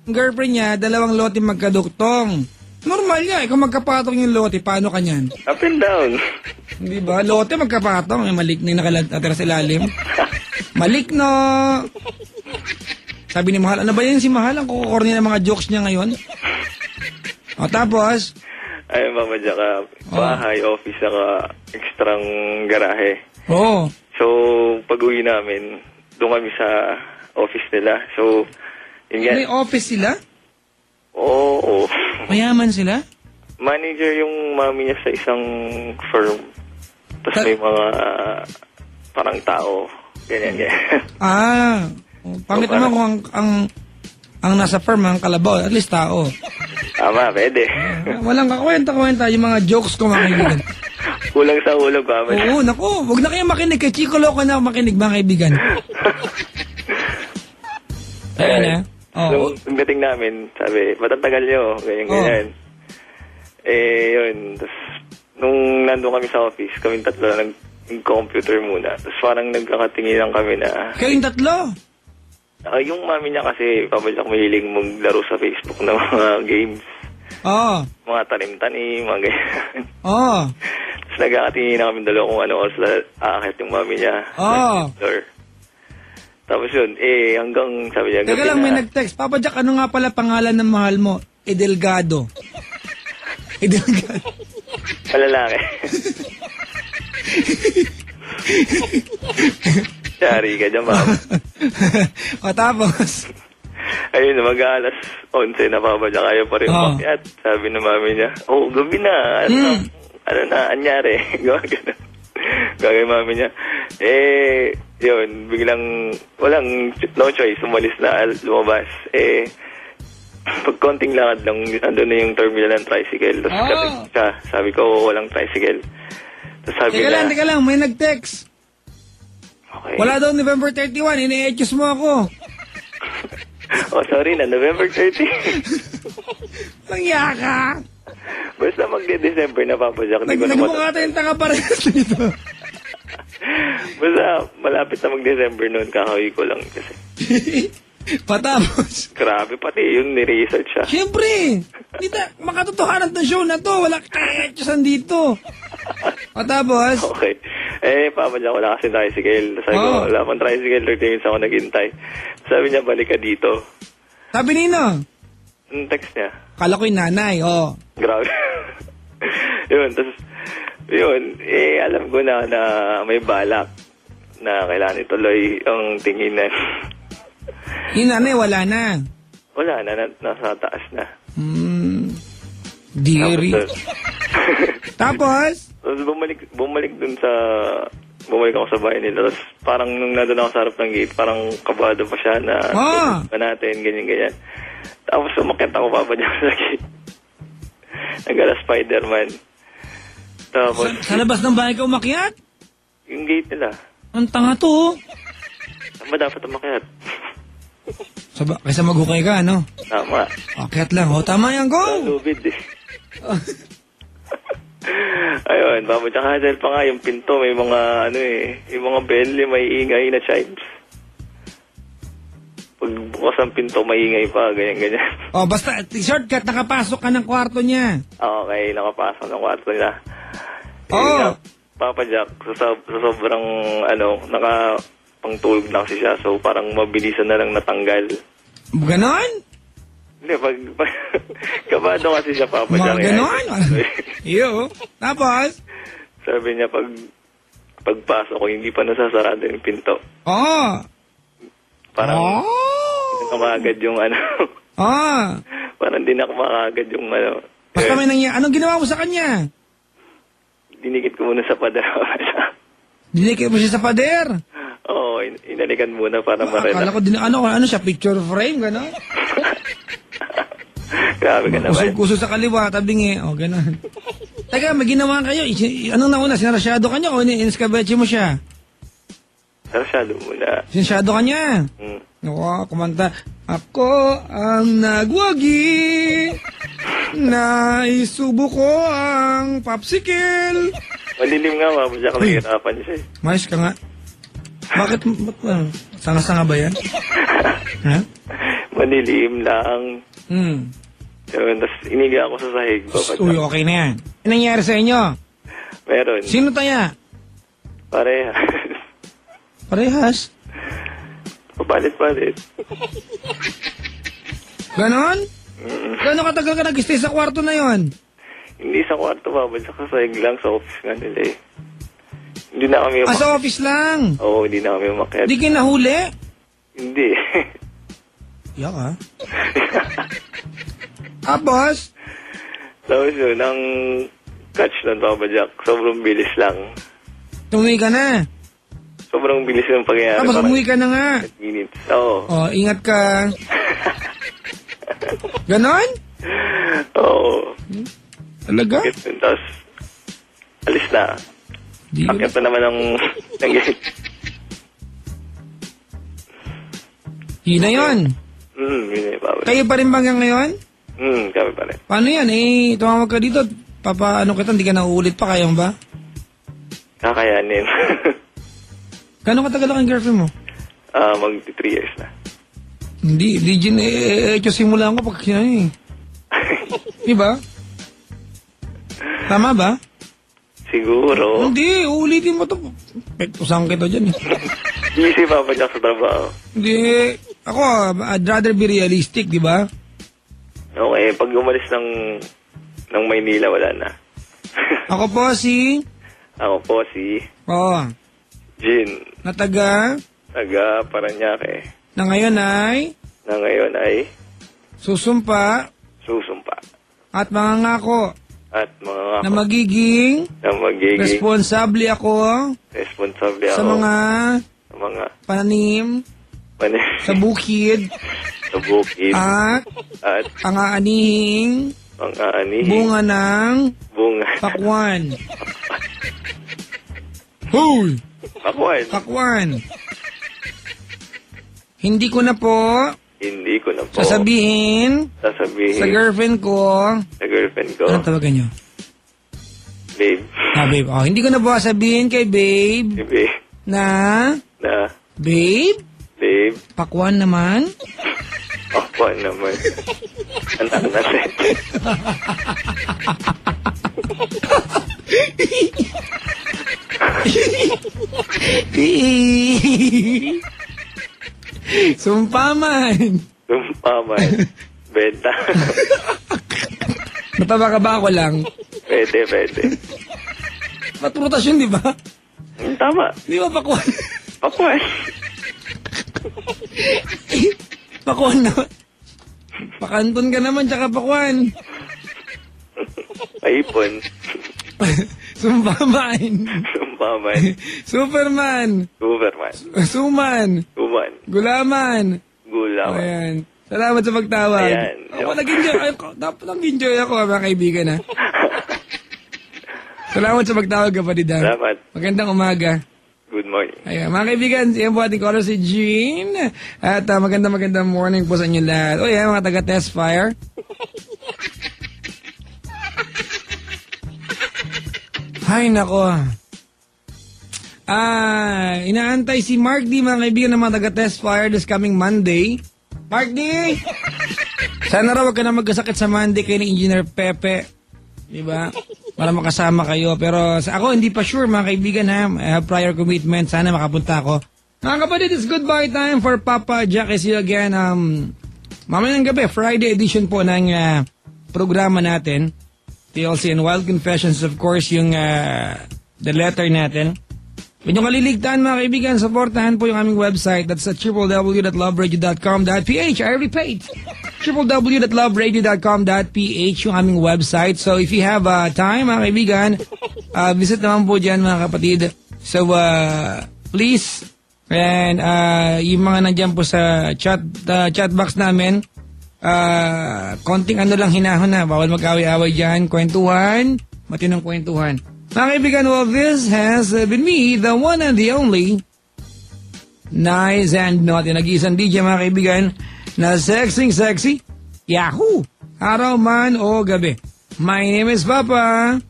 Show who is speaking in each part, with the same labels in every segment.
Speaker 1: girlfriend niya, 2 lote magkaduktong. Normal niya, kung magkapatong yung lote, paano ka niyan?
Speaker 2: Up and down.
Speaker 1: Di ba? Lote magkapatong, may malikno yung nakatira sa ilalim. Malikno! Sabi ni Mahal, ano ba yan si Mahal? Ang kukorni ng mga jokes niya ngayon. O tapos?
Speaker 2: Ay, Mama Jack, bahay, office, saka ekstrang garahe.
Speaker 1: Oo.
Speaker 2: So, pag-uwi namin, doon kami sa office nila. So, yun nga.
Speaker 1: May office sila?
Speaker 2: Oo.
Speaker 1: Mayaman sila?
Speaker 2: Manager yung mami niya sa isang firm. Tapos may mga parang tao. Ganyan.
Speaker 1: Pangit naman kung ang nasa firm, ang kalabaw, at least tao.
Speaker 2: Tama, pwede.
Speaker 1: Walang kakwenta-kwenta yung mga jokes ko, mga kaibigan.
Speaker 2: Kulang sa ulog, Mama.
Speaker 1: Oo, naku, huwag na kayo makinig. Kay Chico Loco na makinig, mga kaibigan. Ayun na.
Speaker 2: Nung dating namin, sabi, matatagal nyo, ganyan. Yun. Tapos, nung nandun kami sa office, kami 3 nag-computer muna. Tapos parang nagkakatinginan kami na...
Speaker 1: Kayong 3?
Speaker 2: Yung mami niya kasi, pabalik mahilig maglaro sa Facebook ng mga games. Mga tanim-tanim, mga ganyan. Tapos nagkakatinginan kami 2 kung ano oras aakit yung mami niya. Tapos yun, hanggang sabi niya...
Speaker 1: Teka lang, may nag-text. Papa Jack, ano nga pala pangalan ng mahal mo? Edelgado. Edelgado.
Speaker 2: Malalaki. Sorry ka dyan, ma'am.
Speaker 1: O tapos?
Speaker 2: Ayun, mag-alas 11 na, Papa Jack, ayaw pa rin umakyat. Sabi ng mami niya, gabi na. Ano na, anyari? Gawin mami niya. Yun, biglang, no choice, umalis na, lumabas. Pag konting lakad lang, andun na yung terminal ng tricycle. Tapos sabi ko, walang tricycle. Tapos sabi
Speaker 1: Teka lang, may nag-text. Okay. Wala daw November 31, ini-etchos mo ako.
Speaker 2: Sorry na, November 30.
Speaker 1: Mangya ka.
Speaker 2: Basta magde-December na, Papa Jack.
Speaker 1: Nagmukha tayong tanga-parehas dito.
Speaker 2: Basta malapit na mag-December noon, kakawi ko lang kasi.
Speaker 1: Patapos?
Speaker 2: Grabe, pati yun, ni-research siya.
Speaker 1: Siyempre! Hindi na, makatotohanan ng show na to. Wala ka-etchosan dito. Patapos?
Speaker 2: Okay. Papa Jack, wala kasi tricycle. Sabi ko, wala pang tricycle, 30 minutes ako naghintay. Sabi niya, balik ka dito.
Speaker 1: Sabi nino?
Speaker 2: Text niya.
Speaker 1: Kala ko yung nanay,
Speaker 2: Grabe. Yun, tapos, alam ko na may balak na kailangan ituloy ang tinginan.
Speaker 1: Yung nanay, wala na?
Speaker 2: Wala na, nasa taas na.
Speaker 1: Deary. Tapos?
Speaker 2: Tapos bumalik ako sa bahay nila. Tapos parang nung nandun ako sa harap ng gate, parang kabado pa siya na pa natin, ganyan. Tapos umakyat ako, Papa Jack, sa gate. Nagala Spider-Man. Tapos...
Speaker 1: Sa labas ng bahay ka umakyat?
Speaker 2: Yung gate nila.
Speaker 1: Ang tanga to.
Speaker 2: Saan ba dapat umakyat?
Speaker 1: Kaysa maghukay ka, ano?
Speaker 2: Tama.
Speaker 1: Akyat lang. Tama yan, go!
Speaker 2: Lubid Ayun, Papa Jack, hassle pa nga yung pinto. May mga, yung mga bell, may ingay na chimes. Pagbukas ang pinto, maingay pa, ganyan.
Speaker 1: Basta, shortcut, nakapasok ka ng kwarto niya.
Speaker 2: Okay, nakapasok ng kwarto niya. Papa Jack, sa sobrang, nakapangtulog na kasi siya, so parang mabilisan na lang natanggal.
Speaker 1: Ganon?
Speaker 2: Hindi, pag kabado kasi siya, Papa Jack.
Speaker 1: Ganon? Iyo. Tapos?
Speaker 2: Sabi niya, pagpasok ko, hindi pa nasasarado yung pinto. Parang, hindi na makagad yung parang hindi na makagad yung
Speaker 1: Basta may nangyari. Anong ginawa mo sa kanya?
Speaker 2: Dinikit ko muna sa pader.
Speaker 1: Dinikit mo siya sa pader?
Speaker 2: Oo, inalikan muna para marela.
Speaker 1: Akala ko ano siya, picture frame, gano'n?
Speaker 2: Grabe ka naman.
Speaker 1: Kusog sa kaliwa, tabingi. Gano'n. Teka, may ginawa kayo. Anong nauna? Sinarasyado ka niya o iniskabeche mo siya?
Speaker 2: Sinarasyado muna.
Speaker 1: Sinarasyado ka niya? Kumanta. Ako ang nagwagi na isubo ko ang popsicle.
Speaker 2: Malilim nga, Papa Jack, nahihirapan siya.
Speaker 1: Mayos ka nga. Bakit? Sanga-sanga ba yan? Ha?
Speaker 2: Madilim lang. Yun, tapos iniga ako sa sahig.
Speaker 1: Uy, okay na yan. Ano nangyari sa inyo?
Speaker 2: Meron.
Speaker 1: Sino taya?
Speaker 2: Pareha.
Speaker 1: Parehas.
Speaker 2: Papalit-palit.
Speaker 1: Ganon? Gano'ng katagal ka nag-stay sa kwarto na yon?
Speaker 2: Hindi sa kwarto, babad sa sahig lang sa office nga nila eh. Hindi na kami umakyat.
Speaker 1: Sa office lang?
Speaker 2: Oo, hindi na kami umakyat.
Speaker 1: Di kinahuli?
Speaker 2: Hindi.
Speaker 1: Yak ha? Boss?
Speaker 2: Tapos yun, ang catch nun, Papa Jack, sobrang bilis lang.
Speaker 1: Tumuwi ka na?
Speaker 2: Sobrang bilis ng pangyayari.
Speaker 1: Tapos umuwi ka na nga?
Speaker 2: 8 minutes. Oo.
Speaker 1: Oh, ingat ka. Ganon?
Speaker 2: Oo.
Speaker 1: Talaga?
Speaker 2: Tapos, alis na. Akit na naman ang gate.
Speaker 1: Yun na yun.
Speaker 2: Yun na yung Papa Jack.
Speaker 1: Kayo pa rin ba hanggang ngayon?
Speaker 2: Kami pa rin.
Speaker 1: Paano yan? Tumawag ka dito. Ano kita, hindi ka nauulit pa. Kaya mo ba?
Speaker 2: Kakayanin.
Speaker 1: Gano'ng katagal ang girlfriend mo?
Speaker 2: Mag 3 years na.
Speaker 1: Hindi, Jin, simulan ko pag sinanay. Diba? Tama ba?
Speaker 2: Siguro.
Speaker 1: Hindi, uulitin mo to. Pektusan kita dyan eh.
Speaker 2: Busy Papa Jack sa trabaho.
Speaker 1: Hindi, ako, I'd rather be realistic, di ba?
Speaker 2: Okay, pag umalis ng Maynila, wala na.
Speaker 1: Ako po si...
Speaker 2: Ako po si... Jin.
Speaker 1: Na taga
Speaker 2: Paranaque.
Speaker 1: Na ngayon ay... Susumpa. At mangangako. Na magiging... Responsable ako. Sa mga... Pananim. Sa bukid. At ang aanihing bunga ng pakwan. Hoy! Pakwan. Hindi ko na po sasabihin sa girlfriend ko. Anong tawagan nyo?
Speaker 2: Babe.
Speaker 1: Babe. Oh, hindi ko na po sasabihin kay babe. Na? Babe? Pakwan naman?
Speaker 2: Pakwan naman. Anak natin. Sumpaman. Benta.
Speaker 1: Natawa ka ba ako lang?
Speaker 2: Pwede.
Speaker 1: Matrutas yun, di ba?
Speaker 2: Tama.
Speaker 1: Di ba pakwan? Pakwan na. Pakanton ka naman, tsaka pakwan.
Speaker 2: Paipon.
Speaker 1: Sumpaman. Superman. Suman. Gulaman. Ayan. Salamat sa pagtawag.
Speaker 2: Ayan.
Speaker 1: Ako nag-enjoy ako, mga kaibigan, ha? Salamat sa pagtawag, kapatid, ha?
Speaker 2: Salamat.
Speaker 1: Magandang umaga.
Speaker 2: Good morning.
Speaker 1: Ayan, mga kaibigan, yan po ating caller si Jean. At magandang morning po sa inyo lahat. O yan, mga taga-test fire. Hay, nako. Inaantay si Mark D, mga kaibigan ng mga taga-test fire this coming Monday. Mark D! Sana raw wag ka na magkasakit sa Monday kay ni Engineer Pepe. Diba? Para makasama kayo. Pero ako hindi pa sure, mga kaibigan, ha. I have prior commitment. Sana makapunta ako. Mga kapatid, it's goodbye time for Papa Jack. See you again. Mamayang gabi, Friday edition po ng programa natin. TLC and Wild Confessions, of course, yung the letter natin. Kung yung kaliligtaan, mga kaibigan, supportahan po yung aming website. That's at www.loveradio.com.ph. I repeat, www.loveradio.com.ph yung aming website. So if you have time, mga kaibigan, visit naman po dyan, mga kapatid. So please, and yung mga nandyan po sa chat box namin, konting ano lang hinahon na. Bawal mag-away-away dyan. Kwentuhan. Matinong kwentuhan. Mga kaibigan, well, this has been me, the one and the only nice and naughty. Nag-iisang DJ, mga kaibigan, na sexy. Yahoo! Araw man o gabi. My name is Papa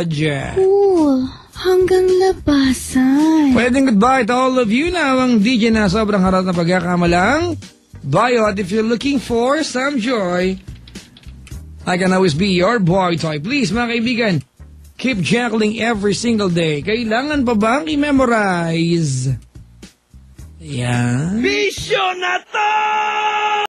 Speaker 1: Jack.
Speaker 3: Ooh, hanggang labasan.
Speaker 1: Pwedeng goodbye to all of you na ang DJ na sobrang harap na pagkakamalang Bayot, if you're looking for some joy, I can always be your boy toy. Please, mga kaibigan, keep juggling every single day. Kailangan pa bang i-memorize? Yan.
Speaker 2: Bisyo na to!